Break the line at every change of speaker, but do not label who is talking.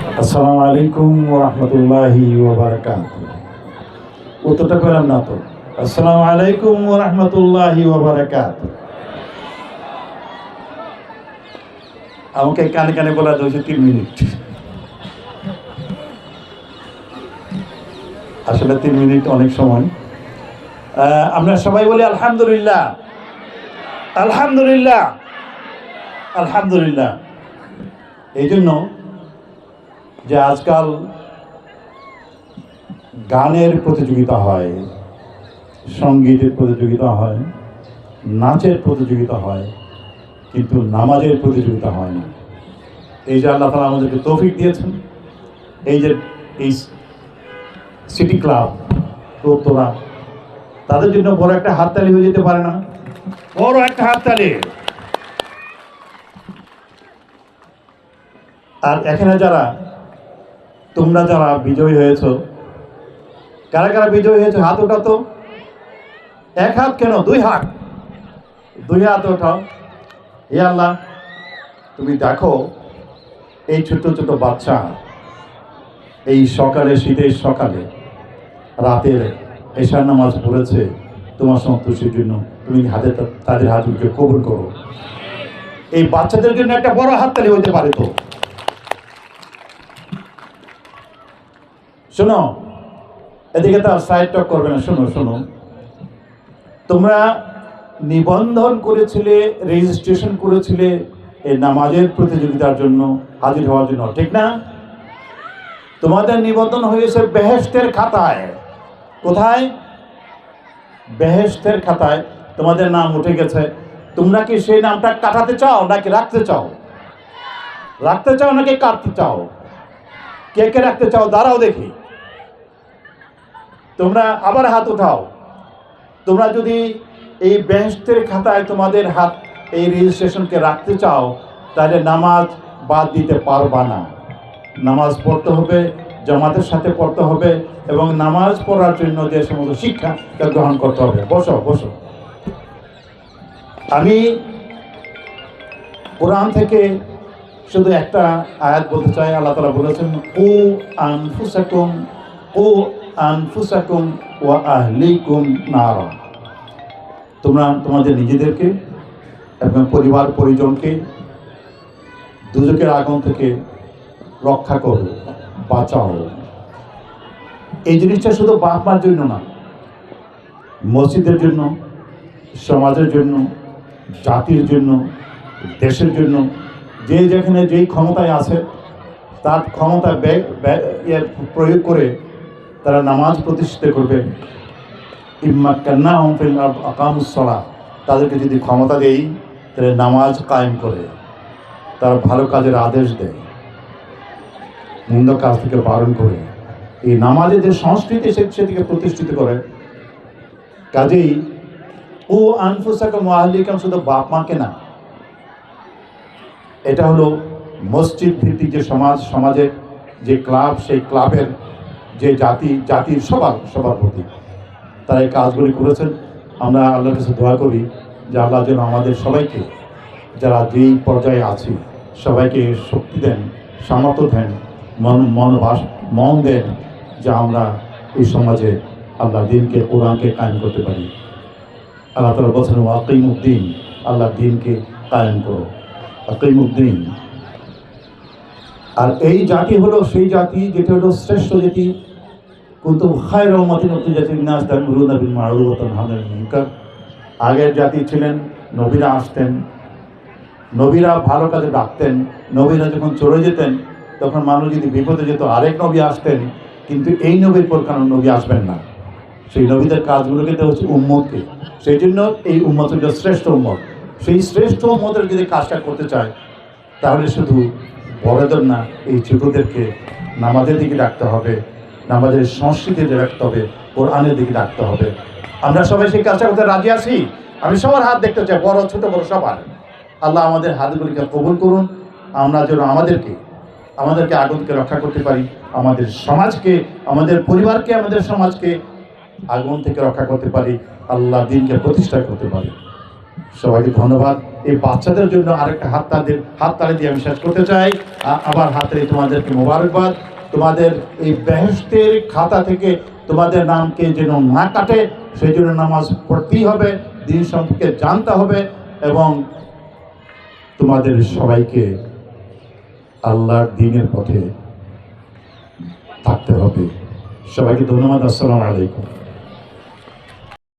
আসসালামু আলাইকুম ওয়া রাহমাতুল্লাহি ওয়া বারাকাতুহু। উত্তরটা পেলাম না তো। আসসালামু আলাইকুম ওয়া রাহমাতুল্লাহি ওয়া বারাকাতুহু। আমাকে কানে কানে বলা হয়েছে 3 মিনিট। আসলে 3 মিনিট অনেক সময়। আমরা সবাই বলি আলহামদুলিল্লাহ, আলহামদুলিল্লাহ, আলহামদুলিল্লাহ। এই জন্য যে আজকাল গানের প্রতিযোগিতা হয়, সঙ্গীতের প্রতিযোগিতা হয়, নাচের প্রতিযোগিতা হয়, কিন্তু নামাজের প্রতিযোগিতা হয় না। এই যে আল্লাহ তাআলা আমাদেরকে তৌফিক দিয়েছেন, এই যে এই সিটি ক্লাব উত্তরা, তাদের জন্য বড় একটা হাততালি হয়ে যেতে পারে না? বড় একটা হাততালি। আর এখানে যারা তোমরা যারা বিজয়ী হয়েছো, কারা কারা বিজয়ী হয়েছে হাত ওঠাও তো। এক হাত কেন, 2 হাত, 2 হাত ওঠাও। হে আল্লাহ, তুমি দেখো এই ছোট ছোট বাচ্চা এই সকালে, শীতের সকালে, রাতের এশার নামাজ পড়েছে তোমার সন্তুষ্টির জন্য। তুমি তাদের হাতকে কবুল করো। এই বাচ্চাদের জন্য একটা বড় হাততালি হইতে পারে তো। শোনো, এদিকে তার সাইড টক করবে না। শোনো শোনো, তোমরা নিবন্ধন করেছিলে, রেজিস্ট্রেশন করেছিলে এই নামাজের প্রতিযোগিতার জন্য, হাজির হওয়ার জন্য, ঠিক না? তোমাদের নিবন্ধন হয়েছে বেহেশতের খাতায়। কোথায়? বেহেশতের খাতায় তোমাদের নাম উঠে গেছে। তোমরা কি সেই নামটা কাটাতে চাও নাকি রাখতে চাও? রাখতে চাও নাকি কাটতে চাও? কে কে রাখতে চাও? দাঁড়াও দেখি। তোমরা আবার হাত উঠাও। তোমরা যদি এই বেহেশতের খাতায় তোমাদের হাত এই রেজিস্ট্রেশনকে রাখতে চাও, তাহলে নামাজ বাদ দিতে পারবা না। নামাজ পড়তে হবে, জামাতের সাথে পড়তে হবে, এবং নামাজ পড়ার জন্য যে সমস্ত শিক্ষা তা গ্রহণ করতে হবে। বসো বসো। আমি কোরআন থেকে শুধু একটা আয়াত বলতে চাই। আল্লাহ তাআলা বলেছেন, কু আনফুসাকুম, কু আনফুসাকুম ওয়া আহলিকুম নারা। তোমরা তোমাদের নিজেদেরকে এবং পরিবার পরিজনকে দুজকের আগুন থেকে রক্ষা করো, বাঁচাও। এই জিনিসটা শুধু বাপ মার জন্য না, মসজিদের জন্য, সমাজের জন্য, জাতির জন্য, দেশের জন্য। যে যেখানে যেই ক্ষমতায় আছে তার ক্ষমতা প্রয়োগ করে তারা নামাজ প্রতিষ্ঠিত করবে। ইম্মাক্কান্নাহুম ফিল আরদ আকামুস সালাহ। তাদেরকে যদি ক্ষমতা দেই তাহলে নামাজ কায়েম করে, তারা ভালো কাজের আদেশ দেয়, মন্দ কাজ থেকে বারণ করে। এই নামাজের যে সংস্কৃতি সেটিকে প্রতিষ্ঠিত করে। কাজেই ও আনফুসাকুম ওয়া আহলিকুম শুধু বাপ মাকে না, এটা হলো মসজিদ ভিত্তিক যে সমাজ, সমাজের যে ক্লাব, সেই ক্লাবের যে জাতির সবার প্রতি তারা এই কাজগুলি করেছেন। আমরা আল্লাহর কাছে দোয়া করি যে আল্লাহ যেন আমাদের সবাইকে, যারা যেই পর্যায়ে আছি, সবাইকে শক্তি দেন, সামর্থ্য দেন, মন দেন, যে আমরা এই সমাজে আল্লাহ দিনকে, কোরআনকে কায়েম করতে পারি। আল্লাহ তাআলা বলেছেন, ওয়াকিমুদ্দিন, আল্লাহ দিনকে কায়েম করো, ওয়াকিমুদ্দিন। আর এই জাতি হলো সেই জাতি যেটা হলো শ্রেষ্ঠ জাতি। কুনতুম খায়রা উম্মাতিন উখরিজাত লিন-নাস তা'মুরুনা বিল মা'রুফ ওয়া তানহাউনা আনিল মুনকার। আগের জাতি ছিলেন, নবীরা আসতেন, নবীরা ভালো কাজে ডাকতেন। নবীরা যখন চলে যেতেন তখন মানুষ যদি বিপদে যেত, আরেক নবী আসতেন, কিন্তু এই নবীর পর কারণ নবী আসবেন না। সেই নবীদের কাজগুলোকে দেওয়া হচ্ছে উম্মতকে। সেই জন্য এই উম্মত হল শ্রেষ্ঠ উম্মত। সেই শ্রেষ্ঠ উম্মতের যদি কাজটা করতে চায়, তাহলে শুধু বড়দের না, এই ছোটদেরকে নামাজের দিকে ডাকতে হবে, নামাজের সংস্কৃতিতে রাখতে হবে, কোরআনের দিকে ডাকতে হবে। আমরা সবাই সেই কাজটা করতে রাজি আছি? আমি সবার হাত দেখতে চাই, বড় ছোট বড় সবার। আল্লাহ আমাদের হাতগুলিকে কবুল করুন। আমরা যেন আমাদেরকে আগুন থেকে রক্ষা করতে পারি, আমাদের সমাজকে, আমাদের পরিবারকে, আমাদের সমাজকে আগুন থেকে রক্ষা করতে পারি, আল্লাহ দিনকে প্রতিষ্ঠা করতে পারি। সবাইকে ধন্যবাদ। এই বাচ্চাদের জন্য আরেকটা হাততালি দিয়ে আমি শেষ করতে চাই। আবার হাততালি, তোমাদেরকে মোবারকবাদ। তোমাদের এই বেহেশতের খাতা থেকে তোমাদের নামকে যেন না কাটে, সেই জন্য নামাজ পড়তেই হবে, দিন সম্পর্কে জানতে হবে এবং তোমাদের সবাইকে আল্লাহর দ্বীনের পথে থাকতে হবে। সবাইকে ধন্যবাদ। আসসালামু আলাইকুম।